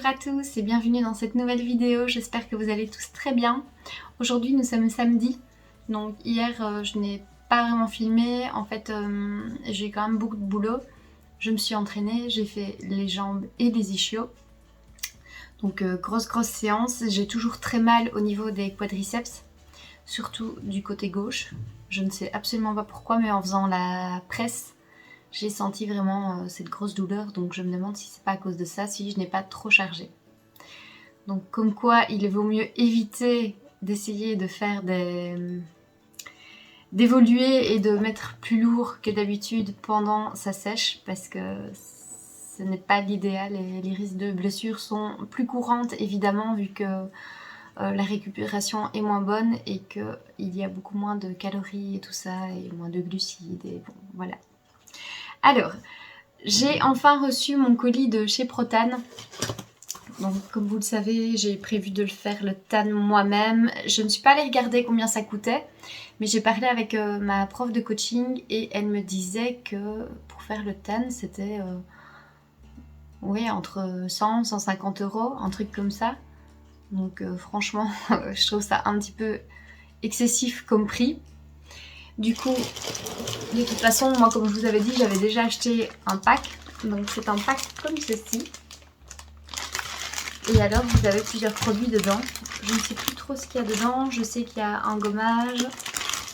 Bonjour à tous et bienvenue dans cette nouvelle vidéo, j'espère que vous allez tous très bien. Aujourd'hui nous sommes samedi, donc hier je n'ai pas vraiment filmé, en fait j'ai quand même beaucoup de boulot. Je me suis entraînée, j'ai fait les jambes et les ischios. Donc grosse séance, j'ai toujours très mal au niveau des quadriceps, surtout du côté gauche. Je ne sais absolument pas pourquoi, mais en faisant la presse, j'ai senti vraiment cette grosse douleur, donc je me demande si c'est pas à cause de ça, si je n'ai pas trop chargé. Donc comme quoi il vaut mieux éviter d'essayer de faire d'évoluer et de mettre plus lourd que d'habitude pendant sa sèche, parce que ce n'est pas l'idéal et les risques de blessures sont plus courantes évidemment vu que la récupération est moins bonne et qu'il y a beaucoup moins de calories et tout ça et moins de glucides et bon voilà. Alors, j'ai enfin reçu mon colis de chez Protan. Donc, comme vous le savez, j'ai prévu de le faire le tan moi-même. Je ne suis pas allée regarder combien ça coûtait, mais j'ai parlé avec ma prof de coaching et elle me disait que pour faire le tan, c'était oui, entre 100 et 150 €, un truc comme ça. Donc franchement, je trouve ça un petit peu excessif comme prix. Du coup, de toute façon, moi comme je vous avais dit, j'avais déjà acheté un pack. Donc c'est un pack comme ceci. Et alors vous avez plusieurs produits dedans. Je ne sais plus trop ce qu'il y a dedans. Je sais qu'il y a un gommage.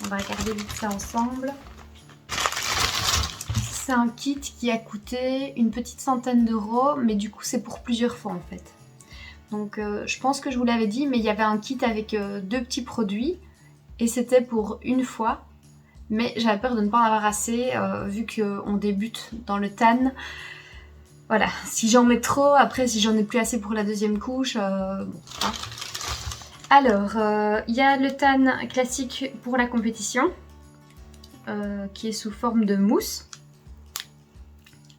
On va regarder vite ça ensemble. C'est un kit qui a coûté une petite centaine d'euros. Mais du coup c'est pour plusieurs fois en fait. Donc je pense que je vous l'avais dit, mais il y avait un kit avec deux petits produits. Et c'était pour une fois. Mais j'avais peur de ne pas en avoir assez vu qu'on débute dans le tan. Voilà, si j'en mets trop, après si j'en ai plus assez pour la deuxième couche, bon, hein. Alors, il y a le tan classique pour la compétition, qui est sous forme de mousse.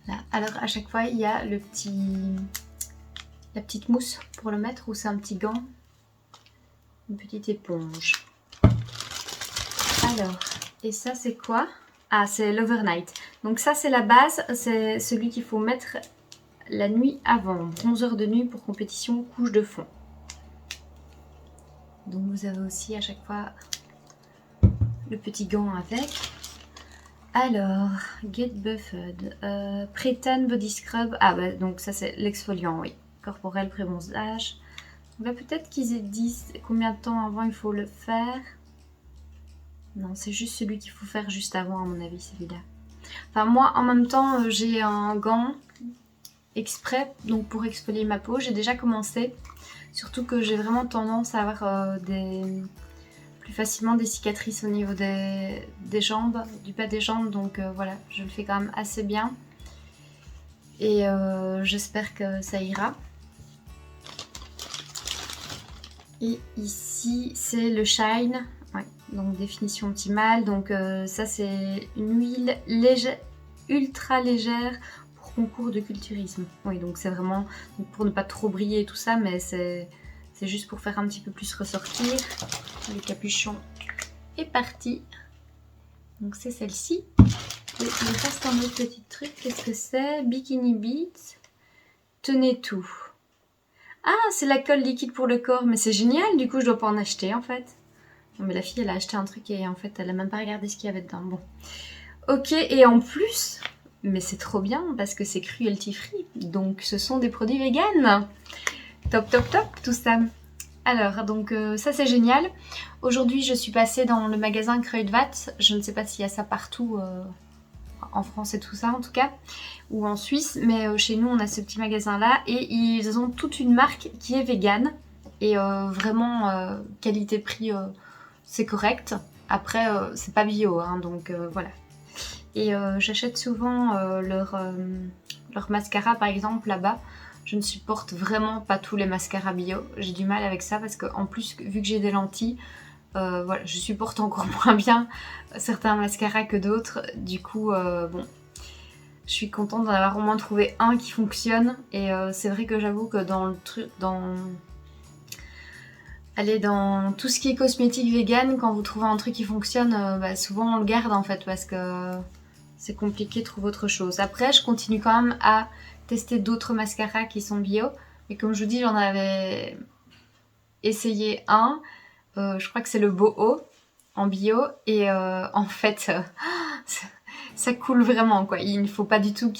Là, alors à chaque fois, il y a la petite mousse pour le mettre, ou c'est un petit gant, une petite éponge. Alors... Et ça c'est quoi? Ah, c'est l'overnight. Donc ça c'est la base, c'est celui qu'il faut mettre la nuit avant. Bronzeur de nuit pour compétition, couche de fond. Donc vous avez aussi à chaque fois le petit gant avec. Alors, Get Buffed, Pré-Tan Body Scrub. Ah bah donc ça c'est l'exfoliant, oui. Corporel pré-bronzage. Donc là peut-être qu'ils aient dit combien de temps avant il faut le faire. Non, c'est juste celui qu'il faut faire juste avant, à mon avis, celui-là. Enfin, moi, en même temps, j'ai un gant exprès, donc pour exfolier ma peau. J'ai déjà commencé. Surtout que j'ai vraiment tendance à avoir plus facilement des cicatrices au niveau des jambes, du bas des jambes. Donc voilà, je le fais quand même assez bien. Et j'espère que ça ira. Et ici, c'est le Shine. Ouais, donc définition optimale. Donc ça c'est une huile légère, ultra légère pour concours de culturisme. Oui, donc c'est vraiment donc pour ne pas trop briller et tout ça, mais c'est juste pour faire un petit peu plus ressortir. Le capuchon est parti. Donc c'est celle-ci. Et il reste un autre petit truc. Qu'est-ce que c'est? Bikini Beats. Tenez tout. Ah, c'est la colle liquide pour le corps, mais c'est génial. Du coup, je dois pas en acheter en fait. Mais la fille elle a acheté un truc et en fait elle a même pas regardé ce qu'il y avait dedans. Bon. Ok, et en plus, mais c'est trop bien parce que c'est cruelty free. Donc ce sont des produits vegan. Top tout ça. Alors donc ça c'est génial. Aujourd'hui je suis passée dans le magasin Kruidvat. Je ne sais pas s'il y a ça partout en France et tout ça en tout cas. Ou en Suisse. Mais chez nous on a ce petit magasin là. Et ils ont toute une marque qui est vegan. Et vraiment qualité-prix... c'est correct. Après, c'est pas bio, hein, donc voilà. Et j'achète souvent leur mascara, par exemple, là-bas. Je ne supporte vraiment pas tous les mascaras bio. J'ai du mal avec ça parce qu'en plus, vu que j'ai des lentilles, voilà, je supporte encore moins bien certains mascaras que d'autres. Du coup, bon, je suis contente d'en avoir au moins trouvé un qui fonctionne. Et c'est vrai que j'avoue que dans le truc... Allez, dans tout ce qui est cosmétique vegan, quand vous trouvez un truc qui fonctionne, bah, souvent on le garde en fait parce que c'est compliqué de trouver autre chose. Après, je continue quand même à tester d'autres mascaras qui sont bio, Et comme je vous dis, j'en avais essayé un, je crois que c'est le Boho en bio, et en fait, ça coule vraiment, quoi. Il ne faut pas du tout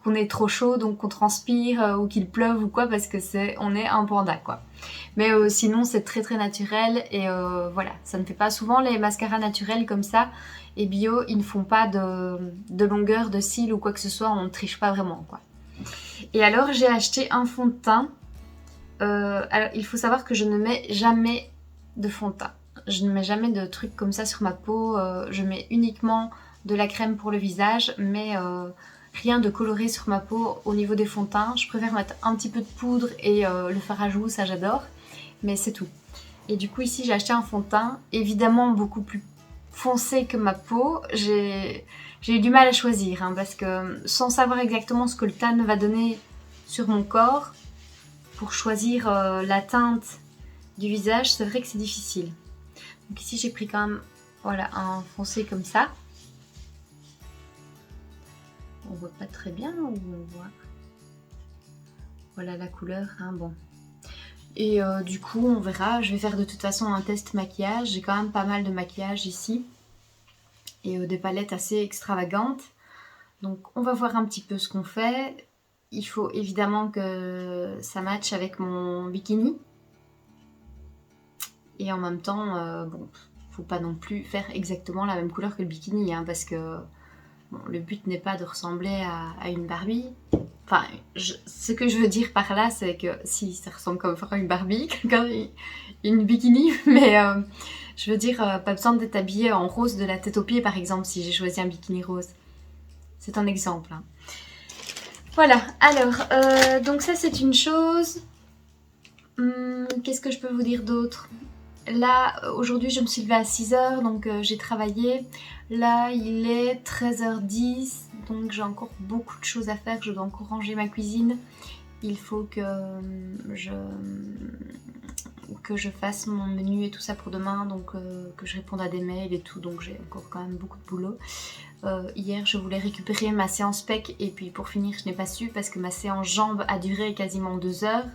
qu'on ait trop chaud, donc qu'on transpire, ou qu'il pleuve ou quoi, parce que on est un panda, quoi. Mais sinon, c'est très très naturel, et voilà, ça ne fait pas souvent les mascaras naturels comme ça, et bio, ils ne font pas de longueur de cils ou quoi que ce soit, on ne triche pas vraiment, quoi. Et alors, j'ai acheté un fond de teint. Alors, il faut savoir que je ne mets jamais de fond de teint. Je ne mets jamais de trucs comme ça sur ma peau. Je mets uniquement de la crème pour le visage, mais rien de coloré sur ma peau au niveau des fonds de teint. Je préfère mettre un petit peu de poudre et le fard à joues, ça j'adore. Mais c'est tout. Et du coup, ici, j'ai acheté un fond de teint, évidemment beaucoup plus foncé que ma peau. J'ai eu du mal à choisir, hein, parce que sans savoir exactement ce que le tan va donner sur mon corps, pour choisir la teinte du visage, c'est vrai que c'est difficile. Donc ici, j'ai pris quand même, voilà, un foncé comme ça. On voit pas très bien, ou on voit... Voilà la couleur, hein, bon. Et du coup, on verra. Je vais faire de toute façon un test maquillage. J'ai quand même pas mal de maquillage ici. Et des palettes assez extravagantes. Donc on va voir un petit peu ce qu'on fait. Il faut évidemment que ça matche avec mon bikini. Et en même temps, bon, faut pas non plus faire exactement la même couleur que le bikini, hein, parce que bon, le but n'est pas de ressembler à une Barbie. Enfin, ce que je veux dire par là, c'est que si ça ressemble comme à une Barbie, quelqu'un une bikini, mais je veux dire, pas besoin d'être habillée en rose de la tête aux pieds, par exemple, si j'ai choisi un bikini rose. C'est un exemple, hein. Voilà, alors, donc ça c'est une chose. Qu'est-ce que je peux vous dire d'autre? Là, aujourd'hui, je me suis levée à 6h, donc j'ai travaillé. Là, il est 13h10, donc j'ai encore beaucoup de choses à faire. Je dois encore ranger ma cuisine. Il faut que je fasse mon menu et tout ça pour demain, donc que je réponde à des mails et tout, donc j'ai encore quand même beaucoup de boulot. Hier, je voulais récupérer ma séance pec, et puis pour finir, je n'ai pas su parce que ma séance jambes a duré quasiment 2 heures.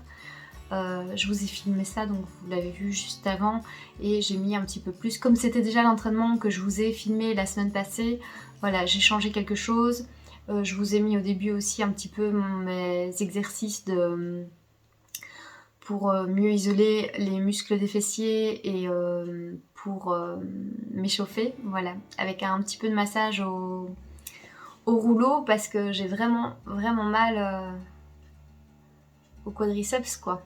Je vous ai filmé ça, donc vous l'avez vu juste avant, et j'ai mis un petit peu plus. Comme c'était déjà l'entraînement que je vous ai filmé la semaine passée, voilà, j'ai changé quelque chose. Je vous ai mis au début aussi un petit peu mes exercices pour mieux isoler les muscles des fessiers et pour m'échauffer, voilà, avec un petit peu de massage au rouleau, parce que j'ai vraiment mal au quadriceps, quoi.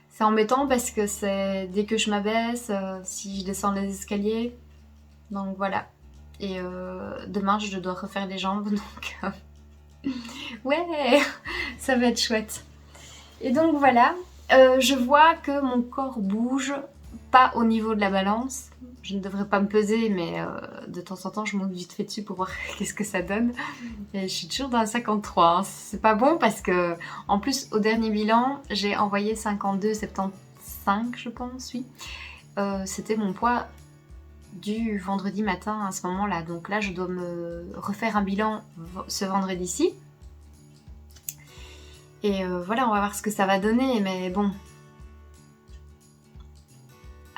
C'est embêtant parce que c'est dès que je m'abaisse, si je descends les escaliers, donc voilà. Et demain je dois refaire les jambes, donc ouais, ça va être chouette. Et donc voilà, je vois que mon corps bouge, pas au niveau de la balance. Je ne devrais pas me peser, mais de temps en temps je monte vite fait dessus pour voir qu'est-ce que ça donne. Et je suis toujours dans le 53, hein. C'est pas bon parce que, en plus, au dernier bilan, j'ai envoyé 52,75, je pense, oui. C'était mon poids du vendredi matin à ce moment-là. Donc là, je dois me refaire un bilan ce vendredi-ci. Et voilà, on va voir ce que ça va donner, mais bon.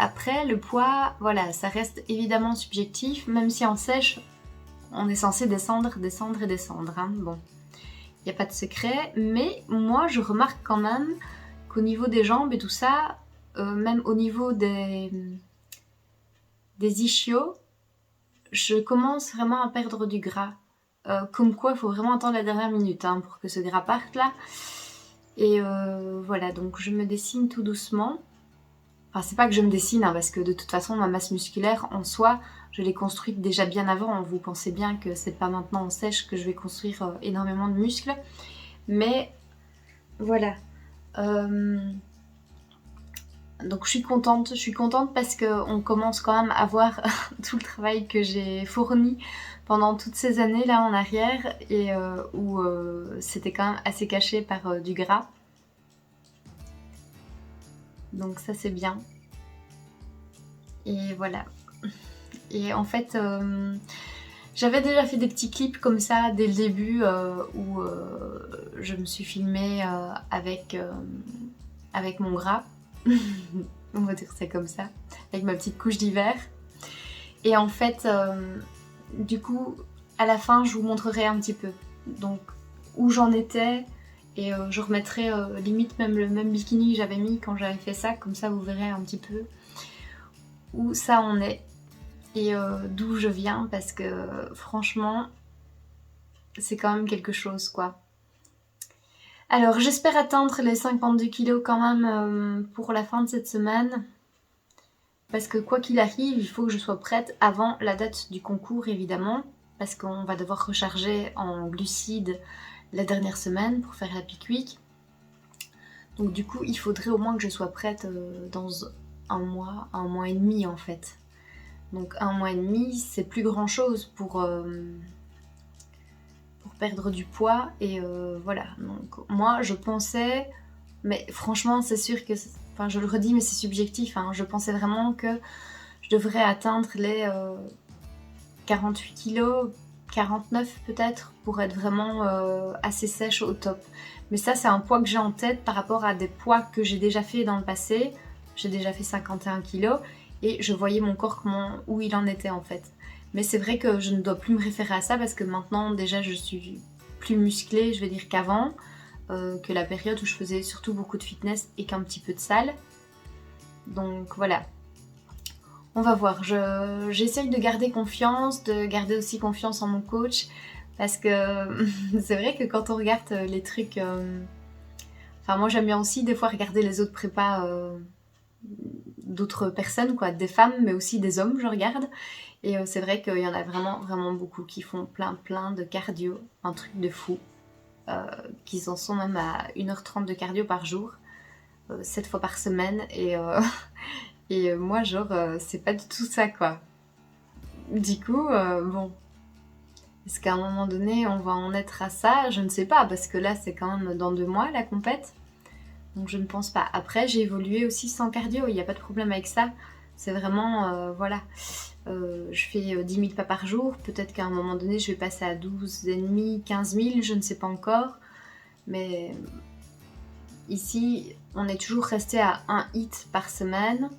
Après, le poids, voilà, ça reste évidemment subjectif, même si en sèche, on est censé descendre, descendre et descendre, hein. Bon, il n'y a pas de secret, mais moi, je remarque quand même qu'au niveau des jambes et tout ça, même au niveau des ischios, je commence vraiment à perdre du gras. Comme quoi, il faut vraiment attendre la dernière minute, hein, pour que ce gras parte là. Et voilà, donc je me dessine tout doucement. Enfin, c'est pas que je me dessine, hein, parce que de toute façon, ma masse musculaire en soi, je l'ai construite déjà bien avant. Vous pensez bien que c'est pas maintenant en sèche que je vais construire énormément de muscles. Mais voilà. Donc je suis contente parce qu'on commence quand même à voir tout le travail que j'ai fourni pendant toutes ces années là en arrière, et où c'était quand même assez caché par du gras. Donc ça c'est bien. Et voilà. Et en fait, J'avais déjà fait des petits clips comme ça dès le début où je me suis filmée avec mon gras, on va dire c'est comme ça, avec ma petite couche d'hiver. Et en fait, du coup, à la fin, je vous montrerai un petit peu donc où j'en étais et je remettrai limite même le même bikini que j'avais mis quand j'avais fait ça, comme ça vous verrez un petit peu où ça en est et d'où je viens parce que franchement, c'est quand même quelque chose quoi. Alors j'espère atteindre les 52 kilos quand même pour la fin de cette semaine. Parce que quoi qu'il arrive, il faut que je sois prête avant la date du concours évidemment. Parce qu'on va devoir recharger en glucides la dernière semaine pour faire la Peak Week. Donc du coup, il faudrait au moins que je sois prête dans un mois et demi en fait. Donc un mois et demi, c'est plus grand chose pour perdre du poids. Et voilà, donc moi je pensais, mais franchement c'est sûr que, enfin je le redis mais c'est subjectif, hein, je pensais vraiment que je devrais atteindre les 48 kilos, 49 peut-être, pour être vraiment assez sèche au top. Mais ça c'est un poids que j'ai en tête par rapport à des poids que j'ai déjà fait dans le passé. J'ai déjà fait 51 kilos et je voyais mon corps où il en était en fait. Mais c'est vrai que je ne dois plus me référer à ça parce que maintenant déjà je suis plus musclée, je vais dire qu'avant, que la période où je faisais surtout beaucoup de fitness et qu'un petit peu de salle. Donc voilà. On va voir, j'essaye de garder confiance, de garder aussi confiance en mon coach parce que c'est vrai que quand on regarde les trucs... Enfin moi j'aime bien aussi des fois regarder les autres prépas d'autres personnes, quoi, des femmes mais aussi des hommes je regarde. Et c'est vrai qu'il y en a vraiment beaucoup qui font plein de cardio, un truc de fou. Qui en sont même à 1h30 de cardio par jour, 7 fois par semaine. Et moi, genre, c'est pas du tout ça, quoi. Du coup, bon, est-ce qu'à un moment donné, on va en être à ça? Je ne sais pas, parce que là, c'est quand même dans 2 mois, la compète. Donc je ne pense pas. Après, j'ai évolué aussi sans cardio, il n'y a pas de problème avec ça. C'est vraiment, voilà, je fais 10 000 pas par jour. Peut-être qu'à un moment donné, je vais passer à 12,5, 15 000, je ne sais pas encore. Mais ici, on est toujours resté à 1 hit par semaine.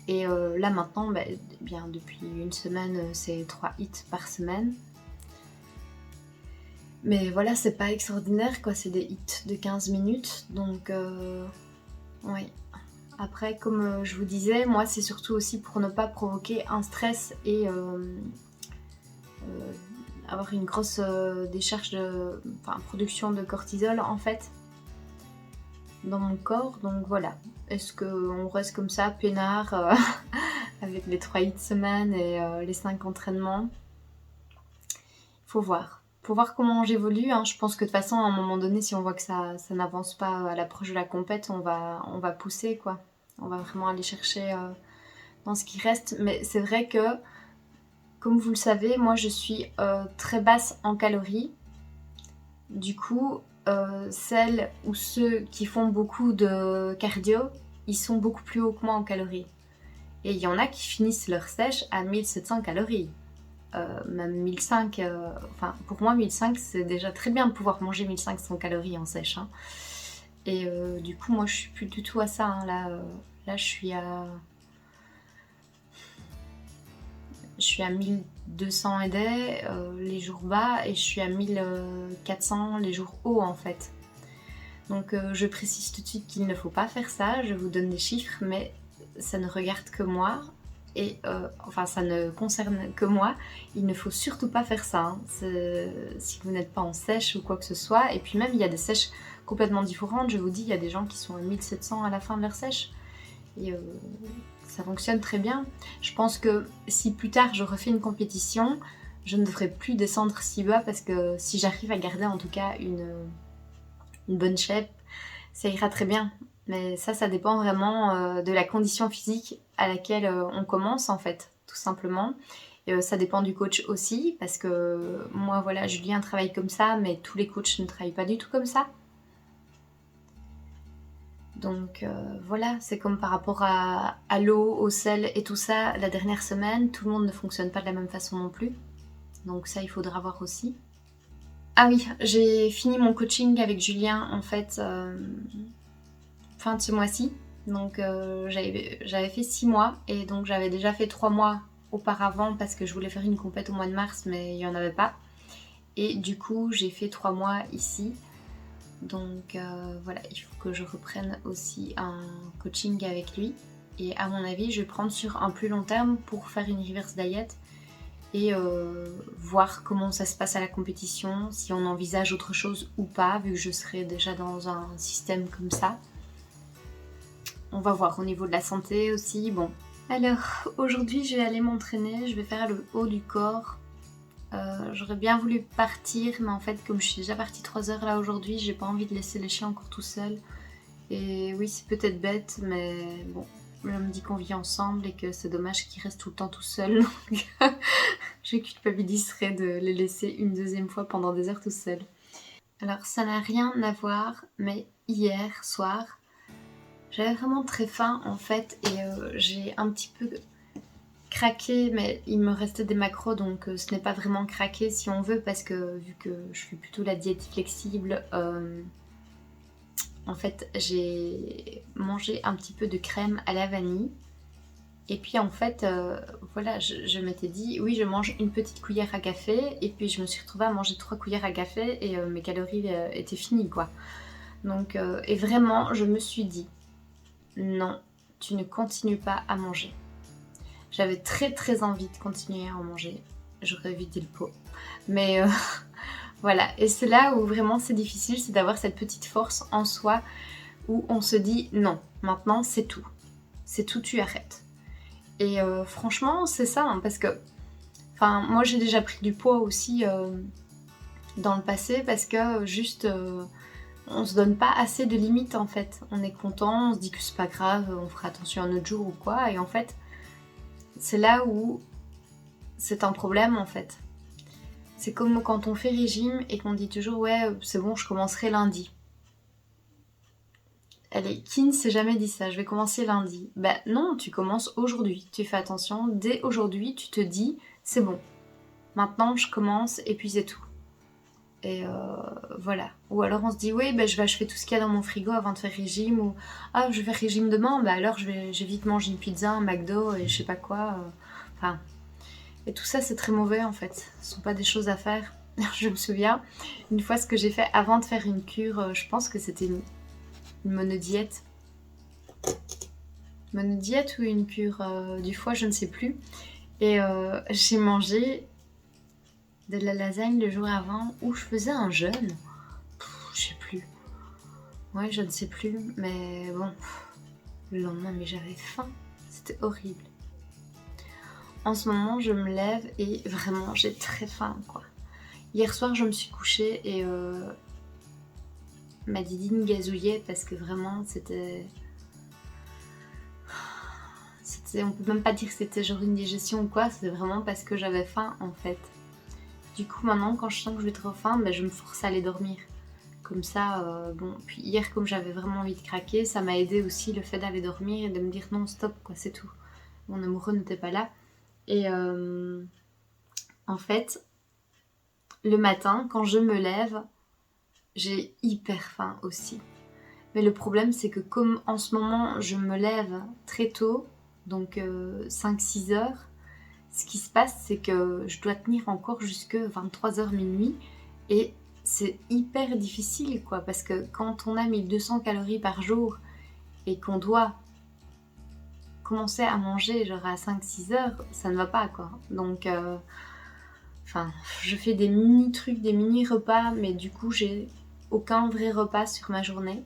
Et là maintenant, bah, bien, depuis une semaine, c'est 3 hits par semaine. Mais voilà, c'est pas extraordinaire quoi, c'est des hits de 15 minutes. Donc, oui. Après, comme je vous disais, moi c'est surtout aussi pour ne pas provoquer un stress et avoir une grosse décharge production de cortisol en fait dans mon corps. Donc voilà, est-ce qu'on reste comme ça, peinard, avec les 3 hits semaine et les 5 entraînements? Faut voir. Faut voir comment j'évolue. Hein. Je pense que de toute façon, à un moment donné, si on voit que ça n'avance pas à l'approche de la compète, on va pousser, quoi. On va vraiment aller chercher dans ce qui reste. Mais c'est vrai que, comme vous le savez, moi, je suis très basse en calories. Du coup, celles ou ceux qui font beaucoup de cardio, ils sont beaucoup plus hauts que moi en calories. Et il y en a qui finissent leur sèche à 1700 calories. Même 1005, enfin pour moi 1005 c'est déjà très bien de pouvoir manger 1500 calories en sèche. Hein. Et du coup moi je suis plus du tout à ça. Hein. Là je suis à 1200 et des les jours bas et je suis à 1400 les jours hauts en fait. Donc je précise tout de suite qu'il ne faut pas faire ça, je vous donne des chiffres mais ça ne regarde que moi. Et enfin ça ne concerne que moi, il ne faut surtout pas faire ça hein. Si vous n'êtes pas en sèche ou quoi que ce soit. Et puis même il y a des sèches complètement différentes, je vous dis il y a des gens qui sont à 1700 à la fin de leur sèche et ça fonctionne très bien. Je pense que si plus tard je refais une compétition, je ne devrais plus descendre si bas parce que si j'arrive à garder en tout cas une bonne shape, ça ira très bien. Mais ça dépend vraiment de la condition physique à laquelle on commence en fait, tout simplement. Et ça dépend du coach aussi, parce que moi voilà, Julien travaille comme ça, mais tous les coachs ne travaillent pas du tout comme ça. Donc voilà, c'est comme par rapport à l'eau, au sel et tout ça, la dernière semaine, tout le monde ne fonctionne pas de la même façon non plus. Donc ça, il faudra voir aussi. Ah oui, j'ai fini mon coaching avec Julien en fait fin de ce mois-ci. Donc j'avais fait 6 mois et donc j'avais déjà fait 3 mois auparavant parce que je voulais faire une compète au mois de mars mais il n'y en avait pas. Et du coup j'ai fait 3 mois ici. Donc voilà, il faut que je reprenne aussi un coaching avec lui. Et à mon avis, je vais prendre sur un plus long terme pour faire une reverse diet et voir comment ça se passe à la compétition, si on envisage autre chose ou pas, vu que je serai déjà dans un système comme ça. On va voir au niveau de la santé aussi. Bon. Alors, aujourd'hui, je vais aller m'entraîner, je vais faire le haut du corps. J'aurais bien voulu partir, mais en fait, comme je suis déjà partie 3 heures là aujourd'hui, j'ai pas envie de laisser les chiens encore tout seuls. Et oui, c'est peut-être bête, mais bon, je me dis qu'on vit ensemble et que c'est dommage qu'ils restent tout le temps tout seuls. Donc, je culpabiliserais de les laisser une deuxième fois pendant des heures tout seuls. Alors, ça n'a rien à voir, mais hier soir, j'avais vraiment très faim en fait, et j'ai un petit peu craqué, mais il me restait des macros, donc ce n'est pas vraiment craqué si on veut, parce que vu que je fais plutôt la diète flexible, en fait j'ai mangé un petit peu de crème à la vanille. Et puis en fait, voilà, je m'étais dit, oui, je mange une petite cuillère à café, et puis je me suis retrouvée à manger 3 cuillères à café, et mes calories étaient finies, quoi. Donc, et vraiment, je me suis dit, non, tu ne continues pas à manger. J'avais très très envie de continuer à en manger. J'aurais vidé le pot. Mais voilà, et c'est là où vraiment c'est difficile, c'est d'avoir cette petite force en soi, où on se dit, non, maintenant c'est tout. C'est tout, tu arrêtes. Et franchement, c'est ça, hein, parce que moi j'ai déjà pris du poids aussi dans le passé, parce que juste on se donne pas assez de limites en fait. On est content, on se dit que c'est pas grave, on fera attention un autre jour ou quoi, et en fait, c'est là où c'est un problème en fait. C'est comme quand on fait régime et qu'on dit toujours ouais, c'est bon, je commencerai lundi. Allez, qui ne s'est jamais dit ça, je vais commencer lundi. Ben non, tu commences aujourd'hui, tu fais attention, dès aujourd'hui tu te dis c'est bon, maintenant je commence et puis c'est tout. Et voilà. Ou alors on se dit oui, ben je vais achever tout ce qu'il y a dans mon frigo avant de faire régime, ou ah je vais faire régime demain, ben alors j'ai vite mangé une pizza, un McDo et je sais pas quoi. Enfin, et tout ça c'est très mauvais en fait, ce sont pas des choses à faire. Je me souviens une fois ce que j'ai fait avant de faire une cure, je pense que c'était une monodiète. Monodiète ou une cure du foie, je ne sais plus. Et j'ai mangé de la lasagne le jour avant, où je faisais un jeûne. Je sais plus. Ouais, je ne sais plus. Mais bon, le lendemain, mais j'avais faim. C'était horrible. En ce moment, je me lève et vraiment, j'ai très faim, quoi. Hier soir, je me suis couchée et ma didine gazouillait parce que vraiment, c'était... On peut même pas dire que c'était genre une digestion ou quoi, c'était vraiment parce que j'avais faim, en fait. Du coup, maintenant, quand je sens que je vais trop faim, ben, je me force à aller dormir. Comme ça, bon. Puis hier, comme j'avais vraiment envie de craquer, ça m'a aidé aussi le fait d'aller dormir et de me dire non, stop, quoi, c'est tout. Mon amoureux n'était pas là. Et en fait, le matin, quand je me lève, j'ai hyper faim aussi. Mais le problème, c'est que comme en ce moment, je me lève très tôt, donc 5-6 heures, ce qui se passe, c'est que je dois tenir encore jusque 23h minuit, et c'est hyper difficile, quoi, parce que quand on a 1200 calories par jour et qu'on doit commencer à manger genre à 5-6 heures, ça ne va pas, quoi. Donc, je fais des mini trucs, des mini repas, mais du coup, j'ai aucun vrai repas sur ma journée.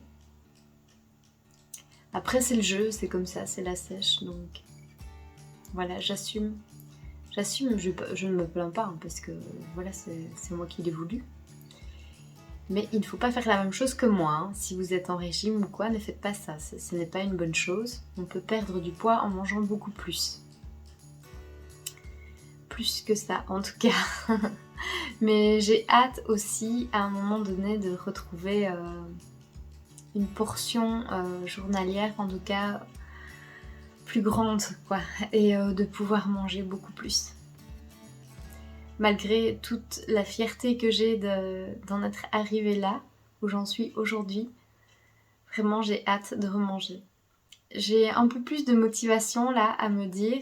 Après, c'est le jeu, c'est comme ça, c'est la sèche, donc voilà, j'assume. J'assume, je ne me plains pas, hein, parce que voilà, c'est moi qui l'ai voulu. Mais il ne faut pas faire la même chose que moi, hein. Si vous êtes en régime ou quoi, ne faites pas ça, ce n'est pas une bonne chose. On peut perdre du poids en mangeant beaucoup plus. Plus que ça, en tout cas. Mais j'ai hâte aussi, à un moment donné, de retrouver une portion journalière, en tout cas plus grande, quoi, et de pouvoir manger beaucoup plus. malgré toute la fierté que j'ai d'en être arrivée là, où j'en suis aujourd'hui, vraiment j'ai hâte de remanger. J'ai un peu plus de motivation là à me dire,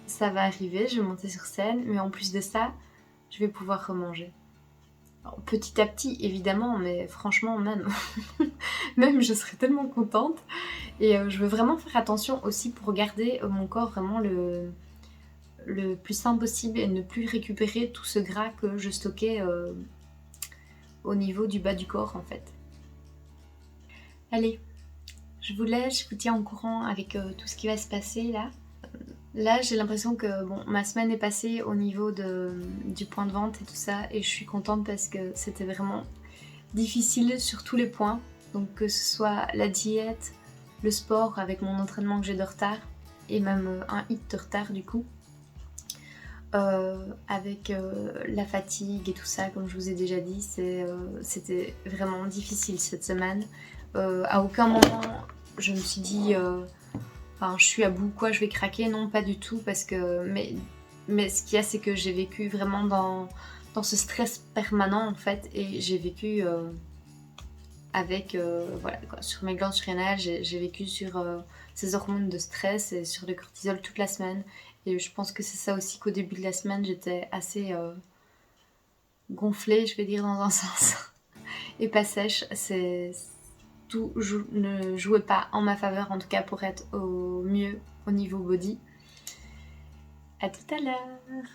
ça va arriver, je vais monter sur scène, mais en plus de ça, je vais pouvoir remanger. Alors, petit à petit évidemment, mais franchement même, même je serais tellement contente. Et je veux vraiment faire attention aussi pour garder mon corps vraiment le plus sain possible et ne plus récupérer tout ce gras que je stockais au niveau du bas du corps en fait. Allez, je vous laisse, je vous tiens au courant avec tout ce qui va se passer là. Là j'ai l'impression que bon, ma semaine est passée au niveau du point de vente et tout ça et je suis contente parce que c'était vraiment difficile sur tous les points. Donc que ce soit la diète, le sport avec mon entraînement que j'ai de retard et même un hit de retard du coup. Avec la fatigue et tout ça, comme je vous ai déjà dit, c'était vraiment difficile cette semaine. À aucun moment je me suis dit je suis à bout quoi, je vais craquer, non pas du tout parce que mais ce qu'il y a c'est que j'ai vécu vraiment dans ce stress permanent en fait et j'ai vécu avec voilà quoi, sur mes glandes surrénales, j'ai vécu sur ces hormones de stress et sur le cortisol toute la semaine. Et je pense que c'est ça aussi qu'au début de la semaine, j'étais assez gonflée, je vais dire dans un sens, et pas sèche. Tout ne jouait pas en ma faveur, en tout cas pour être au mieux au niveau body. À tout à l'heure.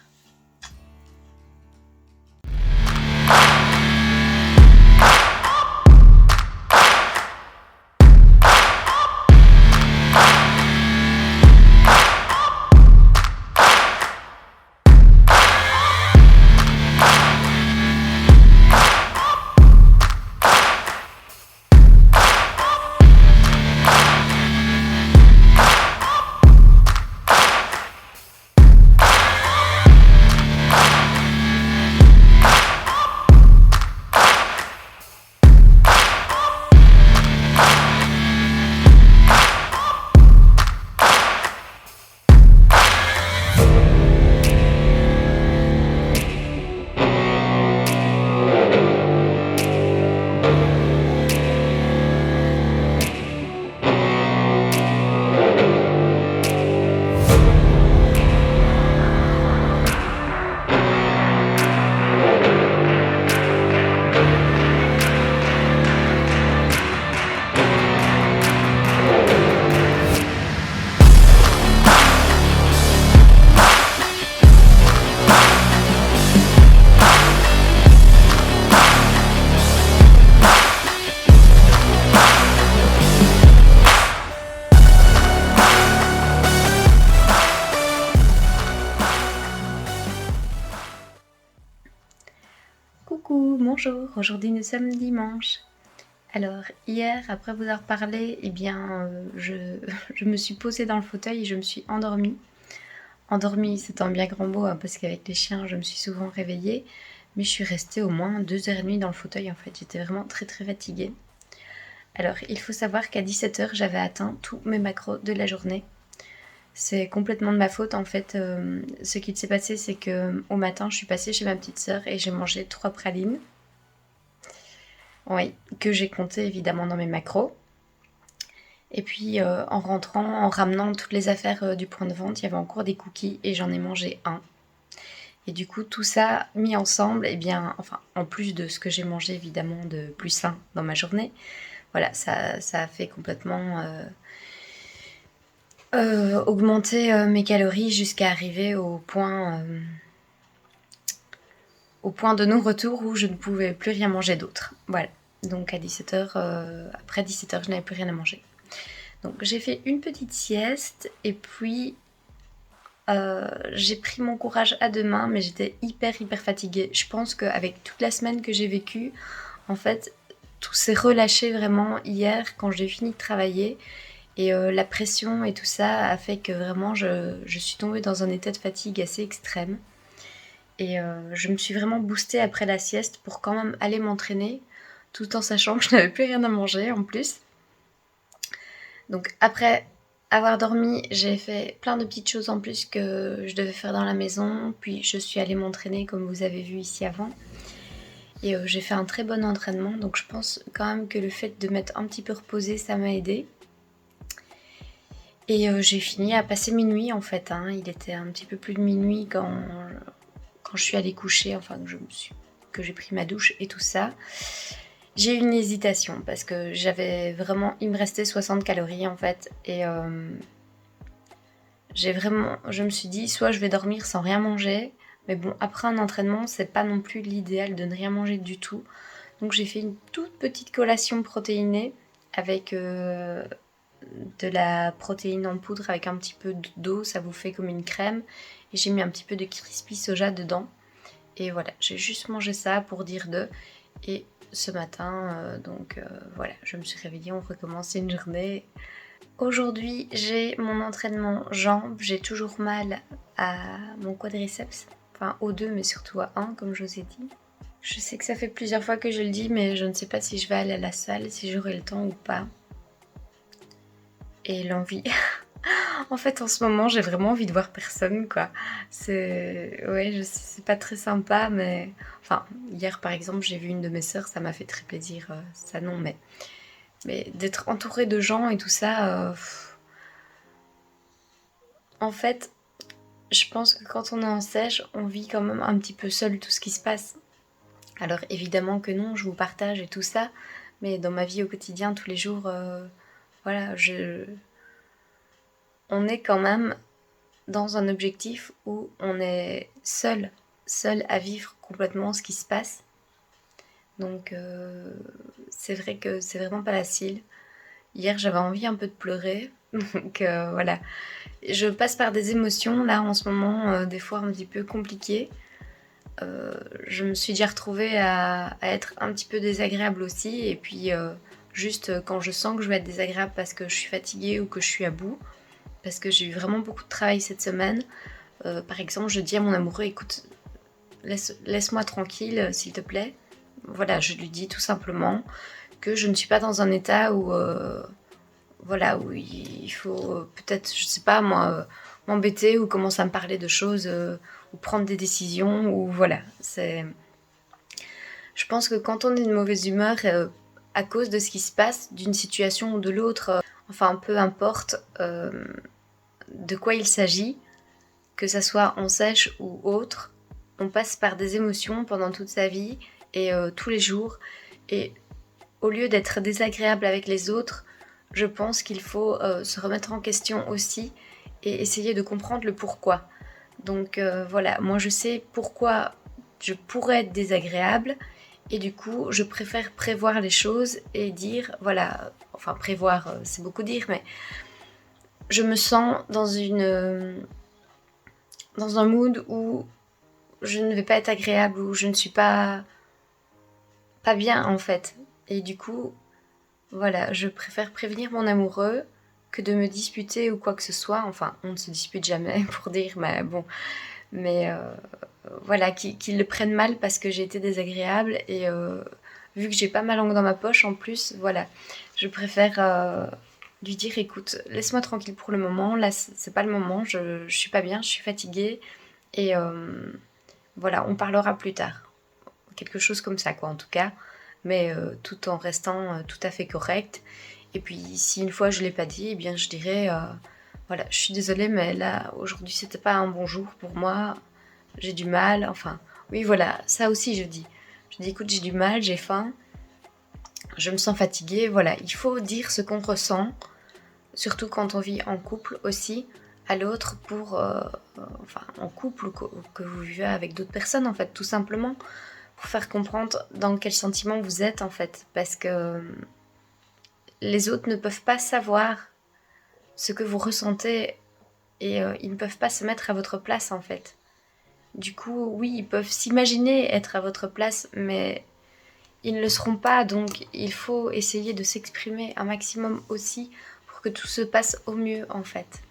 Coucou, bonjour, aujourd'hui nous sommes dimanche. Alors hier, après vous avoir parlé, eh bien je me suis posée dans le fauteuil et je me suis endormie. Endormie, c'est un bien grand mot, hein, parce qu'avec les chiens, je me suis souvent réveillée. Mais je suis restée au moins 2h30 dans le fauteuil en fait, j'étais vraiment très très fatiguée. Alors il faut savoir qu'à 17h, j'avais atteint tous mes macros de la journée. C'est complètement de ma faute en fait. Ce qui s'est passé, c'est que au matin, je suis passée chez ma petite sœur et j'ai mangé 3 pralines. Oui, que j'ai compté évidemment dans mes macros. Et puis en rentrant, en ramenant toutes les affaires du point de vente, il y avait encore des cookies et j'en ai mangé un. Et du coup, tout ça mis ensemble, et bien, enfin, en plus de ce que j'ai mangé évidemment de plus sain dans ma journée, voilà, ça a fait complètement augmenter mes calories jusqu'à arriver au point de non-retour où je ne pouvais plus rien manger d'autre. Voilà, donc à 17h, après 17h, je n'avais plus rien à manger. Donc j'ai fait une petite sieste et puis j'ai pris mon courage à deux mains, mais j'étais hyper fatiguée. Je pense qu'avec toute la semaine que j'ai vécue, en fait, tout s'est relâché vraiment hier quand j'ai fini de travailler. Et la pression et tout ça a fait que vraiment je suis tombée dans un état de fatigue assez extrême. Et je me suis vraiment boostée après la sieste pour quand même aller m'entraîner, tout en sachant que je n'avais plus rien à manger en plus. Donc après avoir dormi, j'ai fait plein de petites choses en plus que je devais faire dans la maison, puis je suis allée m'entraîner comme vous avez vu ici avant. Et j'ai fait un très bon entraînement, donc je pense quand même que le fait de m'être un petit peu reposée, ça m'a aidé. Et j'ai fini à passer minuit en fait, hein. Il était un petit peu plus de minuit quand je suis allée coucher, enfin que j'ai pris ma douche et tout ça. J'ai eu une hésitation parce que j'avais vraiment, il me restait 60 calories en fait, et je me suis dit soit je vais dormir sans rien manger, mais bon, après un entraînement, c'est pas non plus l'idéal de ne rien manger du tout. Donc j'ai fait une toute petite collation protéinée avec de la protéine en poudre avec un petit peu d'eau, ça vous fait comme une crème. Et j'ai mis un petit peu de crispy soja dedans. Et voilà, j'ai juste mangé ça pour dire deux. Et ce matin, voilà, je me suis réveillée, on recommence une journée. Aujourd'hui, j'ai mon entraînement jambes. J'ai toujours mal à mon quadriceps, enfin aux deux, mais surtout à un, comme je vous ai dit. Je sais que ça fait plusieurs fois que je le dis, mais je ne sais pas si je vais aller à la salle, si j'aurai le temps ou pas. Et l'envie. En fait, en ce moment, j'ai vraiment envie de voir personne, quoi. Ouais, je sais, c'est pas très sympa, mais... Enfin, hier, par exemple, j'ai vu une de mes sœurs, ça m'a fait très plaisir. Ça, non, mais d'être entourée de gens et tout ça... En fait, je pense que quand on est en sèche, on vit quand même un petit peu seul tout ce qui se passe. Alors, évidemment que non, je vous partage et tout ça, mais dans ma vie au quotidien, tous les jours... voilà, on est quand même dans un objectif où on est seul à vivre complètement ce qui se passe. Donc c'est vrai que c'est vraiment pas facile. Hier j'avais envie un peu de pleurer, donc voilà. Je passe par des émotions là en ce moment, des fois un petit peu compliquées. Je me suis déjà retrouvée à être un petit peu désagréable aussi, et puis juste quand je sens que je vais être désagréable parce que je suis fatiguée ou que je suis à bout, parce que j'ai eu vraiment beaucoup de travail cette semaine. Par exemple, je dis à mon amoureux, écoute, laisse-moi tranquille, s'il te plaît. Voilà, je lui dis tout simplement que je ne suis pas dans un état où, voilà, où il faut peut-être, je sais pas moi, m'embêter ou commencer à me parler de choses ou prendre des décisions ou voilà. Je pense que quand on est de mauvaise humeur à cause de ce qui se passe, d'une situation ou de l'autre, enfin peu importe de quoi il s'agit, que ça soit en sèche ou autre, on passe par des émotions pendant toute sa vie et tous les jours. Et au lieu d'être désagréable avec les autres, je pense qu'il faut se remettre en question aussi et essayer de comprendre le pourquoi. Donc voilà, moi je sais pourquoi je pourrais être désagréable et du coup je préfère prévoir les choses et dire, voilà, enfin prévoir c'est beaucoup dire, mais je me sens dans un mood où je ne vais pas être agréable, où je ne suis pas bien en fait. Et du coup, voilà, je préfère prévenir mon amoureux que de me disputer ou quoi que ce soit. Enfin, on ne se dispute jamais pour dire, mais bon. Mais voilà, qu'il le prenne mal parce que j'ai été désagréable et vu que j'ai pas ma langue dans ma poche en plus, voilà, je préfère lui dire, écoute, laisse-moi tranquille pour le moment, là c'est pas le moment, je suis pas bien, je suis fatiguée et voilà, on parlera plus tard. Quelque chose comme ça, quoi, en tout cas. Mais tout en restant tout à fait correct. Et puis, si une fois je l'ai pas dit, eh bien, je dirais voilà, je suis désolée, mais là, aujourd'hui, c'était pas un bon jour pour moi. J'ai du mal. Enfin, oui, voilà, ça aussi, je dis. Je dis, écoute, j'ai du mal, j'ai faim, je me sens fatiguée. Voilà, il faut dire ce qu'on ressent, surtout quand on vit en couple aussi, à l'autre pour. Enfin, en couple ou que vous vivez avec d'autres personnes, en fait, tout simplement pour faire comprendre dans quel sentiment vous êtes en fait, parce que les autres ne peuvent pas savoir ce que vous ressentez et ils ne peuvent pas se mettre à votre place en fait. Du coup, oui, ils peuvent s'imaginer être à votre place, mais ils ne le seront pas, donc il faut essayer de s'exprimer un maximum aussi pour que tout se passe au mieux en fait.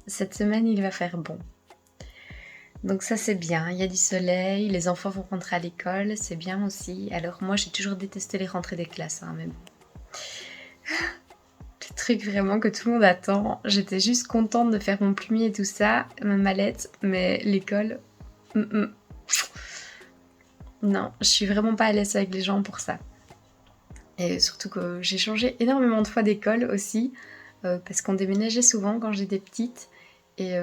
Cette semaine, il va faire bon. Donc ça c'est bien, il y a du soleil, les enfants vont rentrer à l'école, c'est bien aussi. Alors moi j'ai toujours détesté les rentrées des classes, hein, mais bon. J'ai truc vraiment que tout le monde attend. J'étais juste contente de faire mon plumier et tout ça, ma mallette, mais l'école... Non, je suis vraiment pas à l'aise avec les gens pour ça. Et surtout que j'ai changé énormément de fois d'école aussi, parce qu'on déménageait souvent quand j'étais petite. Et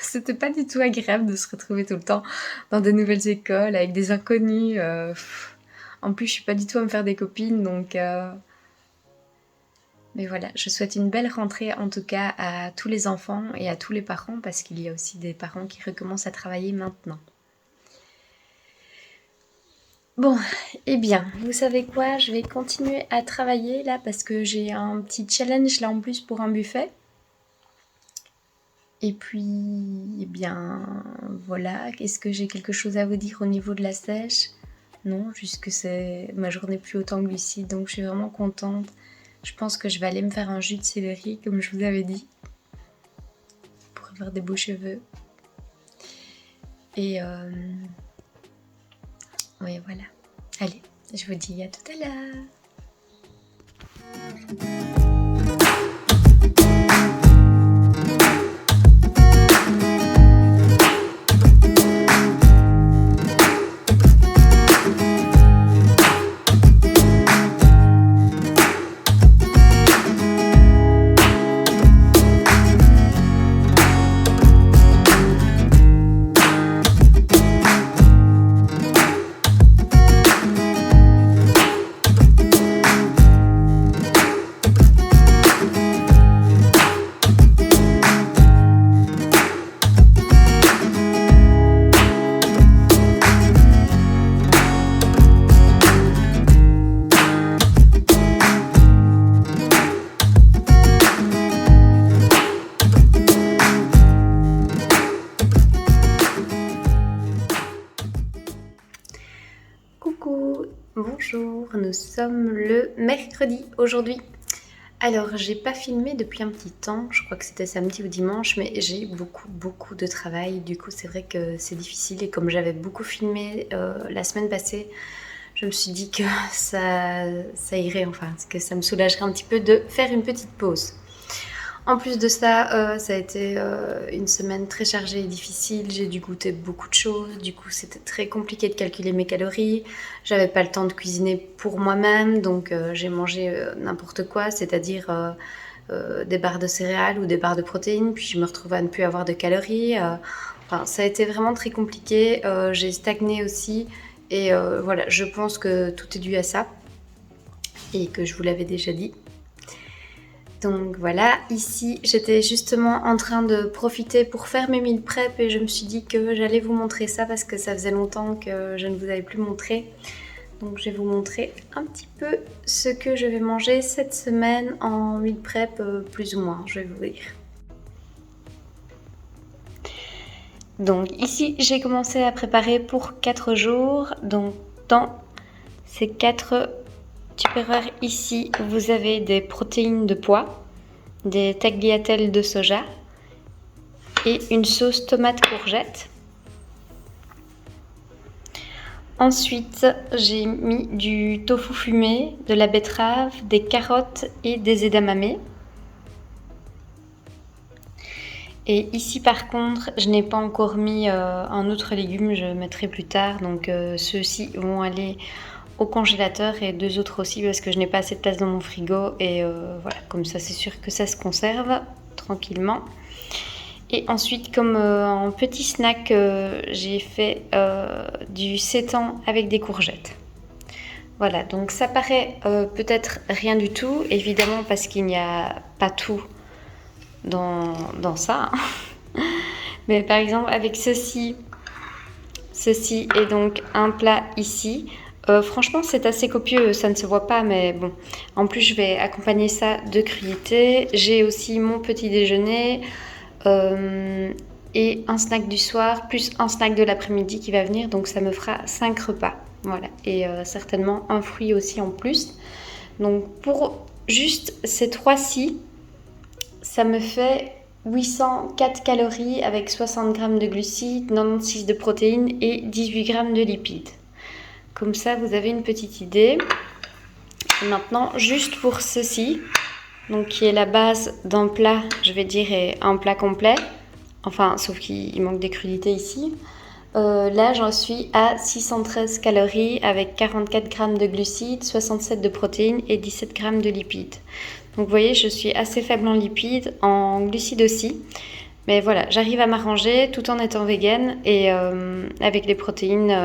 c'était pas du tout agréable de se retrouver tout le temps dans de nouvelles écoles avec des inconnus. En plus, je suis pas du tout à me faire des copines, donc... Mais voilà, je souhaite une belle rentrée en tout cas à tous les enfants et à tous les parents, parce qu'il y a aussi des parents qui recommencent à travailler maintenant. Bon, eh bien, vous savez quoi, je vais continuer à travailler là parce que j'ai un petit challenge là en plus pour un buffet. Et puis, eh bien, voilà, est-ce que j'ai quelque chose à vous dire au niveau de la sèche? Non, juste que ma journée plus haute en glucides, donc je suis vraiment contente. Je pense que je vais aller me faire un jus de céleri, comme je vous avais dit, pour avoir des beaux cheveux. Et oui, voilà. Allez, je vous dis à tout à l'heure. Coucou, bonjour, nous sommes le mercredi aujourd'hui. Alors, j'ai pas filmé depuis un petit temps, je crois que c'était samedi ou dimanche, mais j'ai beaucoup de travail. Du coup, c'est vrai que c'est difficile et comme j'avais beaucoup filmé la semaine passée, je me suis dit que ça irait, enfin, que ça me soulagerait un petit peu de faire une petite pause. En plus de ça, ça a été une semaine très chargée et difficile. J'ai dû goûter beaucoup de choses. Du coup, c'était très compliqué de calculer mes calories. J'avais pas le temps de cuisiner pour moi-même, donc j'ai mangé n'importe quoi, c'est-à-dire des barres de céréales ou des barres de protéines. Puis je me retrouvais à ne plus avoir de calories. Enfin, ça a été vraiment très compliqué. J'ai stagné aussi. Et voilà, je pense que tout est dû à ça. Et que je vous l'avais déjà dit. Donc voilà, ici j'étais justement en train de profiter pour faire mes meal prep et je me suis dit que j'allais vous montrer ça parce que ça faisait longtemps que je ne vous avais plus montré. Donc je vais vous montrer un petit peu ce que je vais manger cette semaine en meal prep plus ou moins, je vais vous dire. Donc ici j'ai commencé à préparer pour 4 jours, donc dans ces 4 Tupperware ici, vous avez des protéines de pois, des tagliatelles de soja et une sauce tomate courgette. Ensuite, j'ai mis du tofu fumé, de la betterave, des carottes et des edamame. Et ici par contre, je n'ai pas encore mis un autre légume, je mettrai plus tard. Donc ceux-ci vont aller au congélateur et 2 autres aussi parce que je n'ai pas assez de place dans mon frigo. Et voilà, comme ça c'est sûr que ça se conserve tranquillement. Et ensuite, comme en petit snack, j'ai fait du sétan avec des courgettes. Voilà, donc ça paraît peut-être rien du tout, évidemment parce qu'il n'y a pas tout dans ça. Mais par exemple, avec ceci est donc un plat ici. Franchement, c'est assez copieux, ça ne se voit pas, mais bon. En plus, je vais accompagner ça de crudités. J'ai aussi mon petit déjeuner et un snack du soir, plus un snack de l'après-midi qui va venir. Donc, ça me fera 5 repas. Voilà, et certainement un fruit aussi en plus. Donc, pour juste ces 3-ci, ça me fait 804 calories avec 60 g de glucides, 96 de protéines et 18 g de lipides. Comme ça, vous avez une petite idée. Et maintenant, juste pour ceci, donc qui est la base d'un plat, je vais dire, et un plat complet. Enfin, sauf qu'il manque des crudités ici. Là, j'en suis à 613 calories avec 44 grammes de glucides, 67 de protéines et 17 grammes de lipides. Donc vous voyez, je suis assez faible en lipides, en glucides aussi. Mais voilà, j'arrive à m'arranger tout en étant végane et avec les protéines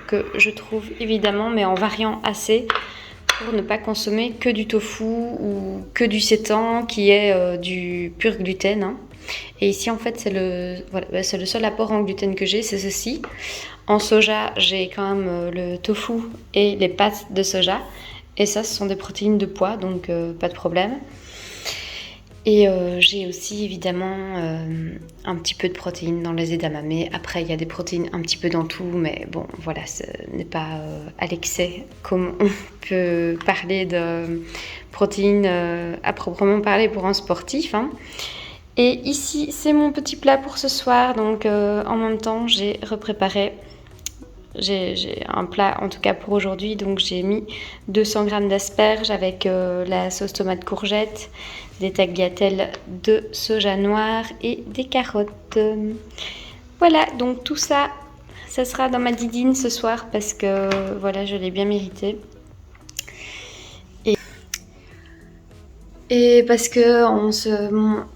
que je trouve évidemment, mais en variant assez pour ne pas consommer que du tofu ou que du sétan qui est du pur gluten. Hein. Et ici, en fait, c'est le seul apport en gluten que j'ai, c'est ceci. En soja, j'ai quand même le tofu et les pâtes de soja. Et ça, ce sont des protéines de pois, donc pas de problème. Et j'ai aussi évidemment un petit peu de protéines dans les edamame. Après, il y a des protéines un petit peu dans tout, mais bon, voilà, ce n'est pas à l'excès comme on peut parler de protéines à proprement parler pour un sportif. Hein. Et ici, c'est mon petit plat pour ce soir. Donc, en même temps, j'ai repréparé. J'ai un plat, en tout cas pour aujourd'hui. Donc, j'ai mis 200 g d'asperges avec la sauce tomate courgette, des tagliatelles de soja noir et des carottes. Voilà, donc tout ça, ça sera dans ma didine ce soir parce que voilà, je l'ai bien mérité. Et parce que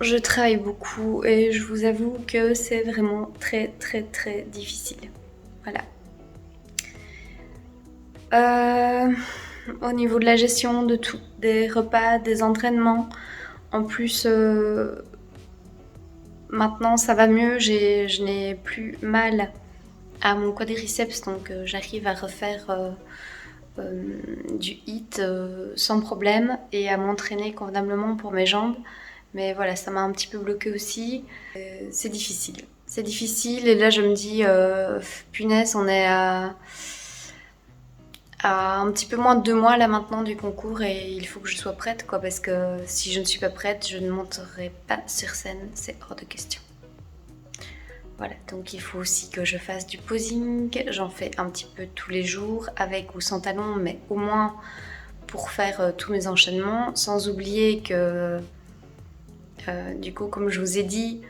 je travaille beaucoup et je vous avoue que c'est vraiment très très très difficile. Voilà. Au niveau de la gestion de tout, des repas, des entraînements. En plus, maintenant ça va mieux, je n'ai plus mal à mon quadriceps, donc j'arrive à refaire du HIIT sans problème et à m'entraîner convenablement pour mes jambes. Mais voilà, ça m'a un petit peu bloqué aussi. C'est difficile. C'est difficile et là je me dis, punaise, on est à un petit peu moins de 2 mois là maintenant du concours et il faut que je sois prête quoi, parce que si je ne suis pas prête, je ne monterai pas sur scène, c'est hors de question. Voilà, donc il faut aussi que je fasse du posing, j'en fais un petit peu tous les jours, avec ou sans talons, mais au moins pour faire tous mes enchaînements, sans oublier que du coup, comme je vous ai dit,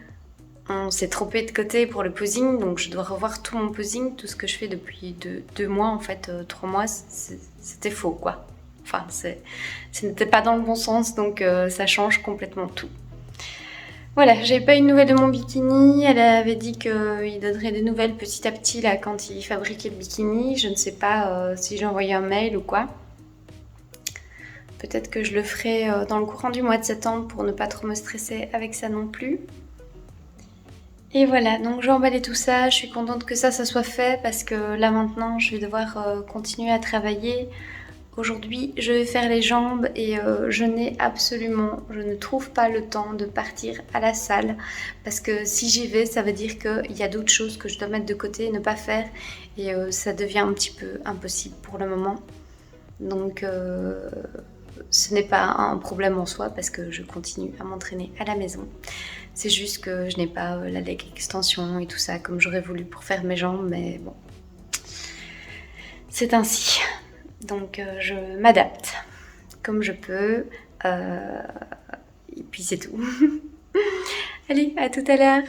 on s'est trompé de côté pour le posing, donc je dois revoir tout mon posing, tout ce que je fais depuis 2 mois, en fait, 3 mois, c'était faux quoi. Enfin, ce n'était pas dans le bon sens, donc ça change complètement tout. Voilà, j'ai pas eu de nouvelles de mon bikini. Elle avait dit qu'il donnerait des nouvelles petit à petit là quand il fabriquait le bikini. Je ne sais pas si j'ai envoyé un mail ou quoi. Peut-être que je le ferai dans le courant du mois de septembre pour ne pas trop me stresser avec ça non plus. Et voilà, donc j'ai emballé tout ça. Je suis contente que ça soit fait parce que là maintenant je vais devoir continuer à travailler. Aujourd'hui, je vais faire les jambes et je ne trouve pas le temps de partir à la salle parce que si j'y vais, ça veut dire qu'il y a d'autres choses que je dois mettre de côté et ne pas faire et ça devient un petit peu impossible pour le moment. Donc ce n'est pas un problème en soi parce que je continue à m'entraîner à la maison. C'est juste que je n'ai pas la leg extension et tout ça comme j'aurais voulu pour faire mes jambes, mais bon, c'est ainsi. Donc je m'adapte comme je peux et puis c'est tout. Allez, à tout à l'heure.